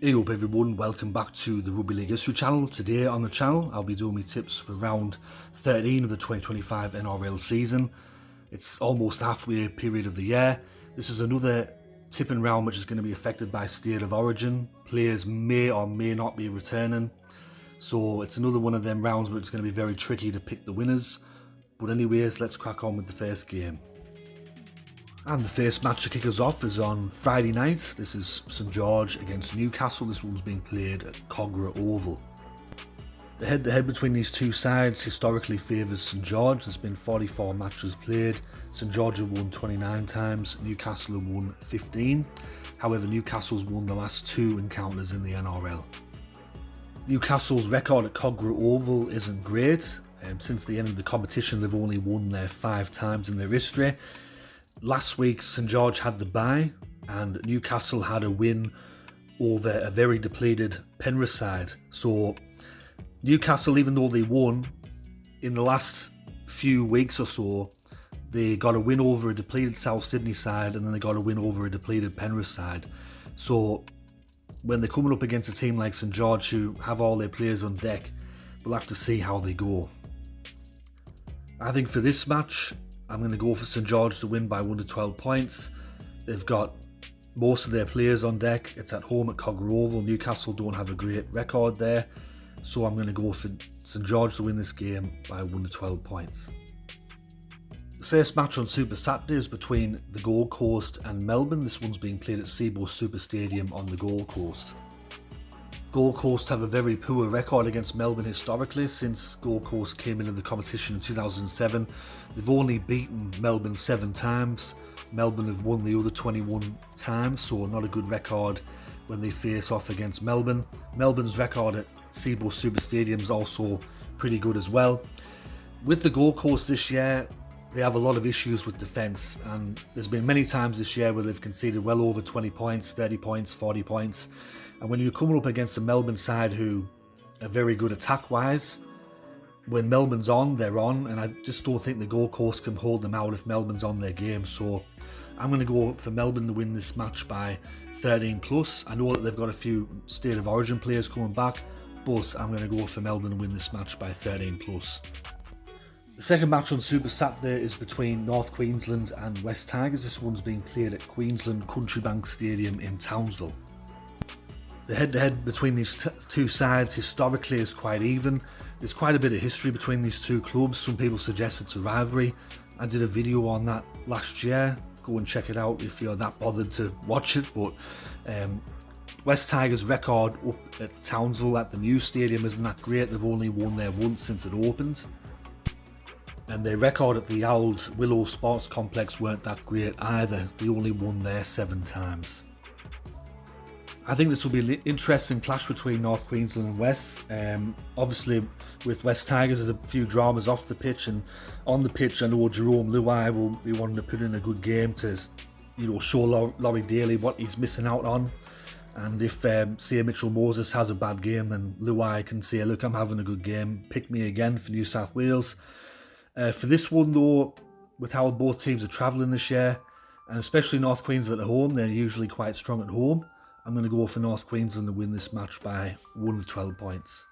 Hey up everyone, welcome back to the Rugby League History channel. Today on the channel I'll be doing my tips for round 13 of the 2025 NRL season. It's almost halfway period of the year. This is another tipping round which is going to be affected by state of origin. Players may or may not be returning. So it's another one of them rounds where it's going to be very tricky to pick the winners. But anyways, let's crack on with the first game. And the first match to kick us off is on Friday night. This is St George against Newcastle. This one's being played at Canberra Oval. The head-to-head between these two sides historically favours St George. There's been 44 matches played. St George have won 29 times, Newcastle have won 15. However, Newcastle's won the last two encounters in the NRL. Newcastle's record at Canberra Oval isn't great. Since the end of the competition, they've only won there 5 times in their history. Last week, St George had the bye and Newcastle had a win over a very depleted Penrith side. So Newcastle, even though they won, in the last few weeks or so, they got a win over a depleted South Sydney side and then they got a win over a depleted Penrith side. So when they're coming up against a team like St George who have all their players on deck, we'll have to see how they go. I think for this match, I'm going to go for St George to win by 1 to 12 points. They've got most of their players on deck. It's at home at Canberra Oval. Newcastle don't have a great record there. So I'm going to go for St George to win this game by 1 to 12 points. The first match on Super Saturday is between the Gold Coast and Melbourne. This one's being played at Seaboard Super Stadium on the Gold Coast. Gold Coast have a very poor record against Melbourne historically. Since Gold Coast came into the competition in 2007, they've only beaten Melbourne 7 times. Melbourne have won the other 21 times, so not a good record when they face off against Melbourne. Melbourne's record at Seaboard Super Stadium is also pretty good as well. With the Gold Coast this year, they have a lot of issues with defence, and there's been many times this year where they've conceded well over 20 points, 30 points, 40 points. And when you're coming up against a Melbourne side who are very good attack-wise, when Melbourne's on, they're on, and I just don't think the Gold Coast can hold them out if Melbourne's on their game. So I'm going to go for Melbourne to win this match by 13 plus. I know that they've got a few State of Origin players coming back, but I'm going to go for Melbourne to win this match by 13 plus. The second match on Super Saturday is between North Queensland and West Tigers. This one's being played at Queensland Country Bank Stadium in Townsville. The head-to-head between these two sides historically is quite even. There's quite a bit of history between these two clubs. Some people suggest it's a rivalry. I did a video on that last year. Go and check it out if you're that bothered to watch it. But West Tigers' record up at Townsville at the new stadium isn't that great. They've only won there once since it opened. And their record at the old Willow Sports Complex weren't that great either. They only won there 7 times. I think this will be an interesting clash between North Queensland and West. Obviously, with West Tigers, there's a few dramas off the pitch, and on the pitch, I know Jerome Luai will be wanting to put in a good game to, show Laurie Daly what he's missing out on. And if, say, Mitchell Moses has a bad game, and Luai can say, "Look, I'm having a good game. Pick me again for New South Wales." For this one, though, with how both teams are travelling this year, and especially North Queensland at home, they're usually quite strong at home. I'm going to go for North Queensland to win this match by 1 to 12 points.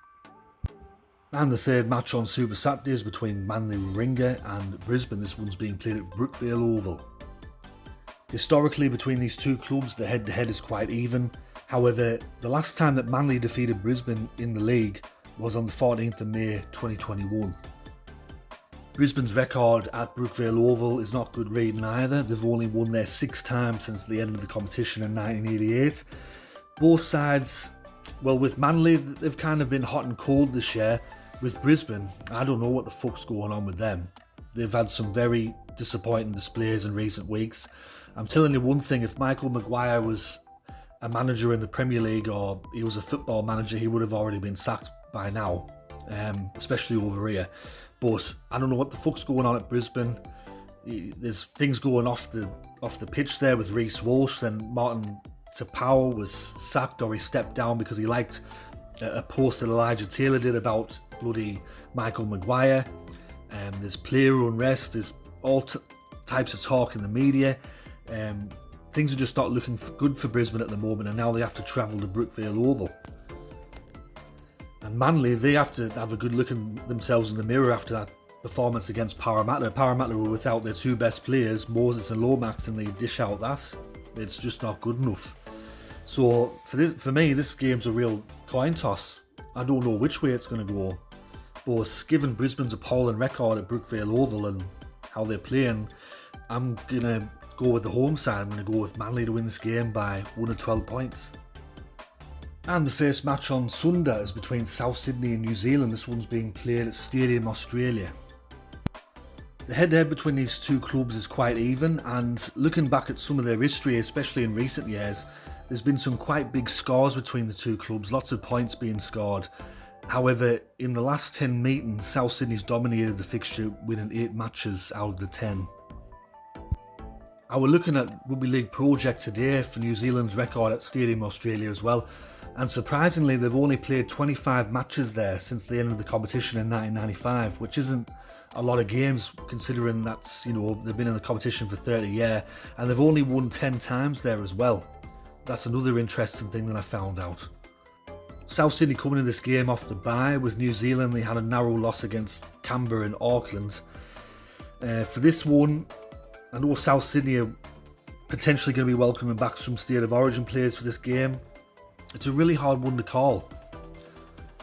And the third match on Super Saturday is between Manly Warringah and Brisbane. This one's being played at Brookvale Oval. Historically, between these two clubs, the head-to-head is quite even. However, the last time that Manly defeated Brisbane in the league was on the 14th of May 2021. Brisbane's record at Brookvale Oval is not good reading either. They've only won there 6 times since the end of the competition in 1988. Both sides, well, with Manly, they've kind of been hot and cold this year. With Brisbane, I don't know what the fuck's going on with them. They've had some very disappointing displays in recent weeks. I'm telling you one thing, if Michael Maguire was a manager in the Premier League or he was a football manager, he would have already been sacked by now, especially over here. But I don't know what the fuck's going on at Brisbane. There's things going off the pitch there with Reece Walsh. Then Martin Tapau was sacked, or he stepped down because he liked a post that Elijah Taylor did about bloody Michael Maguire. There's player unrest. There's all types of talk in the media. things are just not looking good for Brisbane at the moment, and now they have to travel to Brookvale Oval. And Manly, they have to have a good look at themselves in the mirror after that performance against Parramatta. Parramatta were without their two best players, Moses and Lomax, and they dish out that. It's just not good enough. So for me, this game's a real coin toss. I don't know which way it's going to go. But given Brisbane's appalling record at Brookvale Oval and how they're playing, I'm going to go with the home side. I'm going to go with Manly to win this game by 1 or 12 points. And the first match on Sunday is between South Sydney and New Zealand. This one's being played at Stadium Australia. The head-to-head between these two clubs is quite even, and looking back at some of their history, especially in recent years, there's been some quite big scores between the two clubs, lots of points being scored. However, in the last 10 meetings, South Sydney's dominated the fixture, winning 8 matches out of the 10. I was looking at Rugby League Project today for New Zealand's record at Stadium Australia as well, and surprisingly they've only played 25 matches there since the end of the competition in 1995, which isn't a lot of games considering that's, they've been in the competition for 30 years, and they've only won 10 times there as well. That's another interesting thing that I found out. South Sydney coming in this game off the bye. With New Zealand, they had a narrow loss against Canberra and Auckland. For this one, I know South Sydney are potentially going to be welcoming back some State of Origin players for this game. It's a really hard one to call.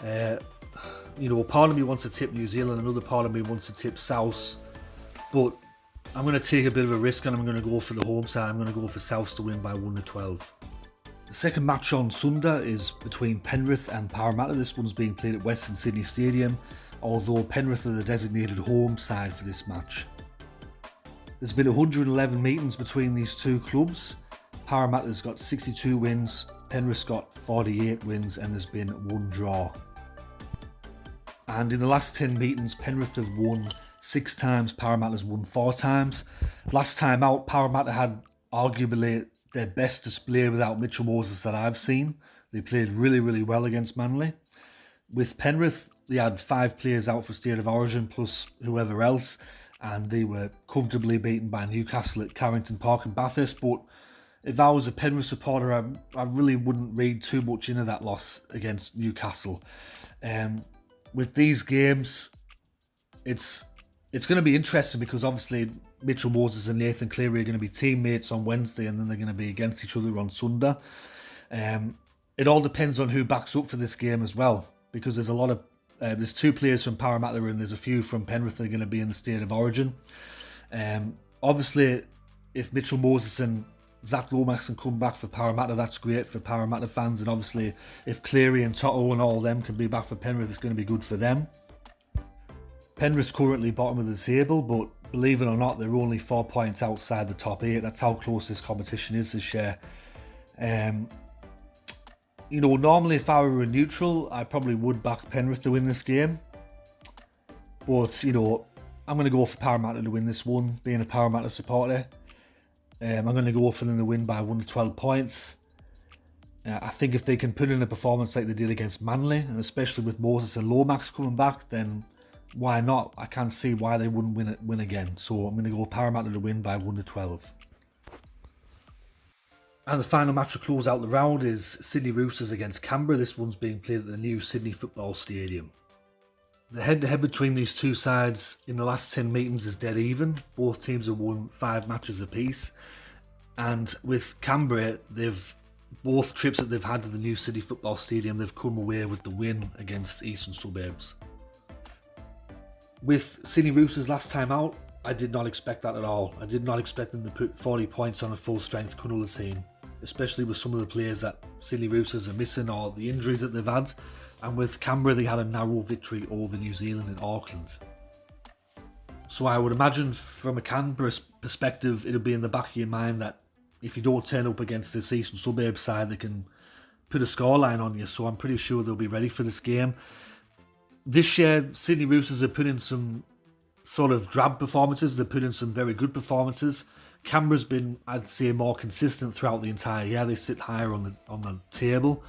Part of me wants to tip New Zealand, another part of me wants to tip South, but I'm going to take a bit of a risk and I'm going to go for the home side. I'm going to go for South to win by 1 to 12. The second match on Sunday is between Penrith and Parramatta. This one's being played at Western Sydney Stadium, although Penrith are the designated home side for this match. There's been 111 meetings between these two clubs. Parramatta's got 62 wins, Penrith's got 48 wins, and there's been 1 draw. And in the last 10 meetings, Penrith have won 6 times, Parramatta's won 4 times. Last time out, Parramatta had arguably their best display without Mitchell Moses that I've seen. They played really, really well against Manly. With Penrith, they had 5 players out for State of Origin plus whoever else, and they were comfortably beaten by Newcastle at Carrington Park in Bathurst. But if I was a Penrith supporter, I really wouldn't read too much into that loss against Newcastle. With these games, it's going to be interesting because obviously Mitchell Moses and Nathan Cleary are going to be teammates on Wednesday, and then they're going to be against each other on Sunday. It all depends on who backs up for this game as well, because there's a lot of there's 2 players from Parramatta and there's a few from Penrith that are going to be in the State of Origin. Obviously, if Mitchell Moses and Zach Lomax can come back for Parramatta, that's great for Parramatta fans, and obviously if Cleary and Toto and all of them can be back for Penrith, it's going to be good for them. Penrith's currently bottom of the table, but believe it or not, they're only 4 points outside the top 8. That's how close this competition is this year. Normally if I were a neutral, I probably would back Penrith to win this game. But, I'm going to go for Parramatta to win this one, being a Parramatta supporter. I'm going to go for them to win by 1 to 12 points. I think if they can put in a performance like they did against Manly, and especially with Moses and Lomax coming back, then why not? I can't see why they wouldn't win again. So I'm going to go Parramatta to win by 1 to 12. And the final match to close out the round is Sydney Roosters against Canberra. This one's being played at the new Sydney Football Stadium. The head-to-head between these two sides in the last 10 meetings is dead even. Both teams have won 5 matches apiece. And with Canberra, both trips that they've had to the new Sydney Football Stadium, they've come away with the win against Eastern Suburbs. With Sydney Roosters last time out, I did not expect that at all. I did not expect them to put 40 points on a full-strength Cronulla team, especially with some of the players that Sydney Roosters are missing or the injuries that they've had. And with Canberra, they had a narrow victory over New Zealand and Auckland. So I would imagine from a Canberra perspective, it'll be in the back of your mind that if you don't turn up against this Eastern Suburbs side, they can put a scoreline on you. So I'm pretty sure they'll be ready for this game. This year, Sydney Roosters are putting some sort of drab performances. They're putting some very good performances. Canberra's been, I'd say, more consistent throughout the entire year. They sit higher on the table.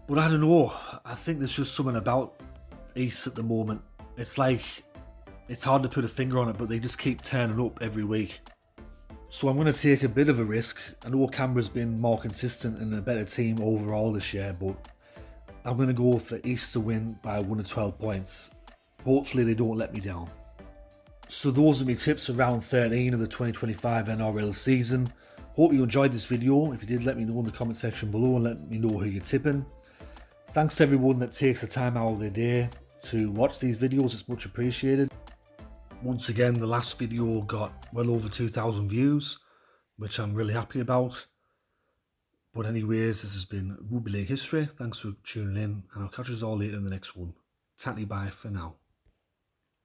But I don't know. I think there's just something about East at the moment. It's like, it's hard to put a finger on it, but they just keep turning up every week. So I'm going to take a bit of a risk. I know Canberra's been more consistent and a better team overall this year, but I'm going to go for East to win by 1 to 12 points. Hopefully they don't let me down. So those are my tips for round 13 of the 2025 NRL season. Hope you enjoyed this video. If you did, let me know in the comment section below and let me know who you're tipping. Thanks to everyone that takes the time out of their day to watch these videos, it's much appreciated. Once again, the last video got well over 2,000 views, which I'm really happy about. But anyways, this has been Rugby League History. Thanks for tuning in, and I'll catch you all later in the next one. Tatty bye for now.